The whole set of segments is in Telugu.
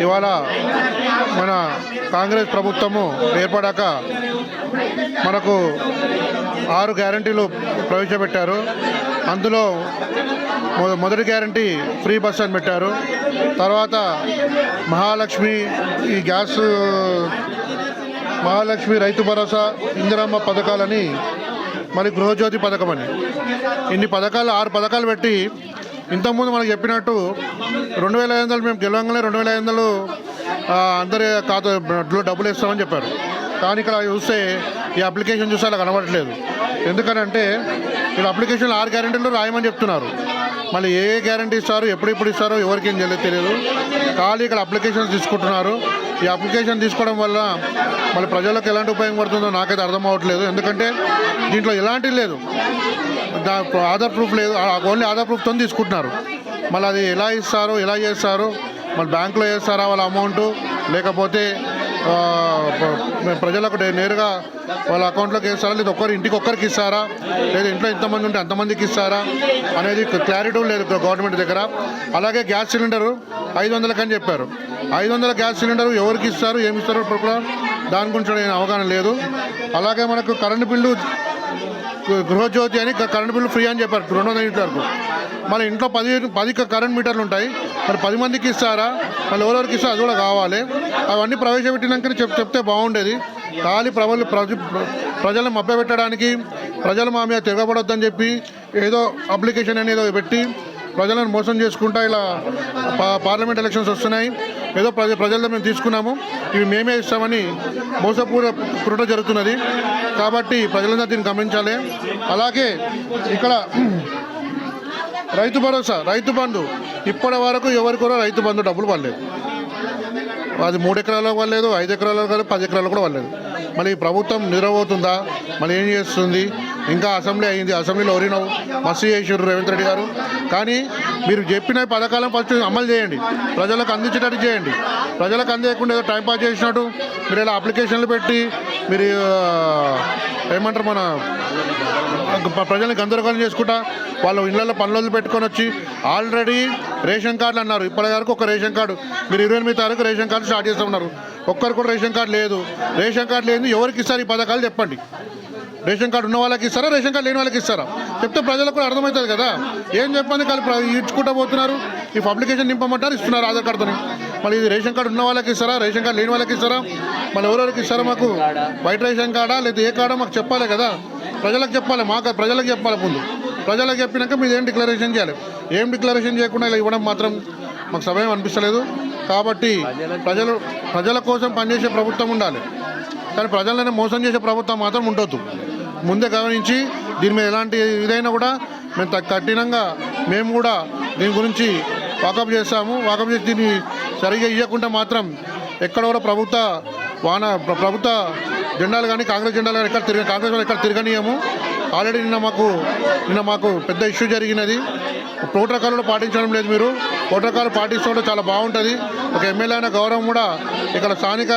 ఇవాళ మన కాంగ్రెస్ ప్రభుత్వము ఏర్పడాక మనకు 6 గ్యారంటీలు ప్రవేశపెట్టారు. అందులో మొదటి గ్యారంటీ ఫ్రీ బస్ అని పెట్టారు. తర్వాత మహాలక్ష్మి ఈ గ్యాస్, మహాలక్ష్మి రైతు భరోసా, ఇందిరమ్మ పథకాలని, మరి గృహజ్యోతి పథకం అని ఇన్ని పథకాలు 6 పథకాలు పెట్టి ఇంతకుముందు మనకు చెప్పినట్టు 2500 మేము గెలవంగానే 2500 అందరి ఖాతాలో డబ్బులు ఇస్తామని చెప్పారు. కానీ ఇక్కడ చూస్తే ఈ అప్లికేషన్ చూస్తే అలా కనబడట్లేదు. ఎందుకనంటే ఇక్కడ అప్లికేషన్లో 6 గ్యారెంటీలు రాయమని చెప్తున్నారు. మళ్ళీ ఏ గ్యారెంటీ ఇస్తారు, ఎప్పుడు ఇస్తారో ఎవరికేం తెలియదు. ఖాళీ ఇక్కడ అప్లికేషన్స్ తీసుకుంటున్నారు. ఈ అప్లికేషన్ తీసుకోవడం వల్ల మళ్ళీ ప్రజలకు ఎలాంటి ఉపయోగం పడుతుందో నాకైతే అర్థం అవ్వట్లేదు. ఎందుకంటే దీంట్లో ఎలాంటిది లేదు, ఆధార్ ప్రూఫ్ లేదు, ఓన్లీ ఆధార్ ప్రూఫ్తో తీసుకుంటున్నారు. మళ్ళీ అది ఎలా ఇస్తారు, ఎలా చేస్తారు, మళ్ళీ బ్యాంకులో వేస్తారా వాళ్ళ అమౌంట్, లేకపోతే ప్రజలకు నేరుగా వాళ్ళ అకౌంట్లోకి వేస్తారా, లేదా ఇంటికి ఒక్కరికి ఇస్తారా, లేదా ఇంట్లో ఎంతమంది ఉంటే అంతమందికి ఇస్తారా అనేది క్లారిటీ లేదు గవర్నమెంట్ దగ్గర. అలాగే గ్యాస్ సిలిండరు 500 అని చెప్పారు. 500 గ్యాస్ సిలిండరు ఎవరికి ఇస్తారు, ఏమి ఇస్తారు దాని గురించి నేను అవగాహన లేదు. అలాగే మనకు కరెంటు బిల్లు గృహజ్యోతి అని కరెంటు బిల్లు ఫ్రీ అని చెప్పారు 200 యూనిట్ల వరకు. మళ్ళీ ఇంట్లో 10 కరెంట్ మీటర్లు ఉంటాయి. మరి 10 మందికి ఇస్తారా, మళ్ళీ ఎవరెవరికి ఇస్తారా, అది కూడా కావాలి. అవన్నీ ప్రవేశపెట్టినాకనే చెప్తే బాగుండేది. ఖాళీ ప్రజలను మభ్యపెట్టడానికి, ప్రజలు మా మీద తిరగబడొద్దని చెప్పి ఏదో అప్లికేషన్ అని ఏదో పెట్టి ప్రజలను మోసం చేసుకుంటా ఇలా పార్లమెంట్ ఎలక్షన్స్ వస్తున్నాయి, ఏదో ప్రజల్లో మేము తీసుకున్నాము, ఇవి మేమే ఇస్తామని మోసపూరిత జరుగుతున్నది. కాబట్టి ప్రజలందరూ దీన్ని గమనించాలి. అలాగే ఇక్కడ రైతు భరోసా, రైతు బంధు ఇప్పటి వరకు ఎవరికి కూడా రైతు బంధు డబ్బులు పడలేదు. అది 3 ఎకరాలకు పడలేదు, 5 ఎకరాలకు కాదు, 10 ఎకరాలకు కూడా పడలేదు. మళ్ళీ ప్రభుత్వం నిద్రపోతుందా, మళ్ళీ ఏం చేస్తుంది? ఇంకా అసెంబ్లీ అయింది, అసెంబ్లీలో ఎవరినవు మస్తు చేసారు రేవంత్ రెడ్డి గారు. కానీ మీరు చెప్పిన పథకాలను ఫస్ట్ అమలు చేయండి, ప్రజలకు అందించేటట్టు చేయండి. ప్రజలకు అందేయకుండా ఏదో టైంపాస్ చేసినట్టు మీరు ఇలా అప్లికేషన్లు పెట్టి మీరు ఏమంటారు మన ప్రజల్ని గందరగోళం చేసుకుంటా వాళ్ళ ఇళ్లలో పనులు పెట్టుకొని వచ్చి ఆల్రెడీ రేషన్ కార్డులు అన్నారు. ఇప్పటి వరకు ఒక రేషన్ కార్డు మీరు 28 తారీఖు రేషన్ కార్డు స్టార్ట్ చేస్తామన్నారు. ఒక్కరు కూడా రేషన్ కార్డు లేదు. రేషన్ కార్డు లేదు ఎవరికి ఇస్తారు ఈ పథకాలు చెప్పండి. రేషన్ కార్డు ఉన్న వాళ్ళకి ఇస్తారా, రేషన్ కార్డు లేని వాళ్ళకి ఇస్తారా? చెప్తే ప్రజలకు కూడా అర్థమవుతుంది కదా. ఏం చెప్పండి కలిపి ఇచ్చుకుంటూ పోతున్నారు. ఈ అప్లికేషన్ నింపమంటారు, ఇస్తున్నారు ఆధార్ కార్డుతో. మళ్ళీ ఇది రేషన్ కార్డు ఉన్న వాళ్ళకి ఇస్తారా, రేషన్ కార్డు లేని వాళ్ళకి ఇస్తారా, మళ్ళీ ఎవరెవరికి ఇస్తారా? మాకు వైట్ రేషన్ కార్డా లేదా ఏ కార్డా మాకు చెప్పాలి కదా. ప్రజలకు చెప్పాలి, మాకు ప్రజలకు చెప్పాలి. ముందు ప్రజలకు చెప్పినాక మీరు ఏం డిక్లరేషన్ చేయాలి. ఏం డిక్లరేషన్ చేయకుండా ఇలా ఇవ్వడం మాత్రం మాకు సమయం అనిపిస్తలేదు. కాబట్టి ప్రజల కోసం పనిచేసే ప్రభుత్వం ఉండాలి, కానీ ప్రజలనే మోసం చేసే ప్రభుత్వం మాత్రం ఉండొద్దు. ముందే గమనించి దీని మీద ఎలాంటి ఇదైనా కూడా మేము కఠినంగా మేము కూడా దీని గురించి వాకప్ చేస్తాము. వాకప్ చేసి దీన్ని సరిగా ఇవ్వకుండా మాత్రం ఎక్కడ కూడా ప్రభుత్వ జెండాలు కానీ కాంగ్రెస్ జెండాలు కానీ కాంగ్రెస్ వాళ్ళు ఎక్కడ తిరగనీయము. ఆల్రెడీ నిన్న మాకు పెద్ద ఇష్యూ జరిగినది. ప్రోటోకాల్ కూడా పాటించడం లేదు. మీరు ప్రోటోకాల్ పాటిస్తుంటే చాలా బాగుంటుంది. ఒక ఎమ్మెల్యే అయిన గౌరవం కూడా ఇక్కడ స్థానిక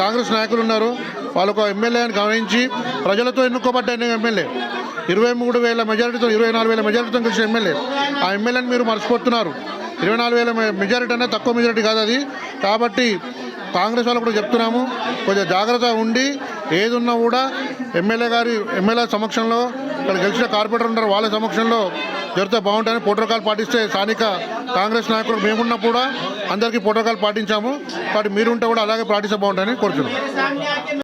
కాంగ్రెస్ నాయకులు ఉన్నారు. వాళ్ళకు ఎమ్మెల్యే అని గమనించి ప్రజలతో ఎన్నుకోబడ్డ ఎమ్మెల్యే 23,000 మెజారిటీతో 24,000 మెజారిటీతో గెలిచిన ఎమ్మెల్యే. ఆ ఎమ్మెల్యేని మీరు మర్చిపోతున్నారు. 24,000 మెజారిటీ అనేది తక్కువ మెజారిటీ కాదు అది. కాబట్టి కాంగ్రెస్ వాళ్ళు కూడా చెప్తున్నాము, కొంచెం జాగ్రత్తగా ఉండి ఏది ఉన్నా కూడా ఎమ్మెల్యే సమక్షంలో, ఇక్కడ గెలిచిన కార్పొరేటర్ ఉన్నారు వాళ్ళ సమక్షంలో జరిగితే బాగుంటుందని ప్రోటోకాల్ పాటిస్తే స్థానిక కాంగ్రెస్ నాయకులు మేమున్నప్పుడు కూడా అందరికీ ప్రోటోకాల్ పాటించాము. కాబట్టి మీరుంటే కూడా అలాగే పాటిస్తే బాగుంటుందని కోరుతున్నాం.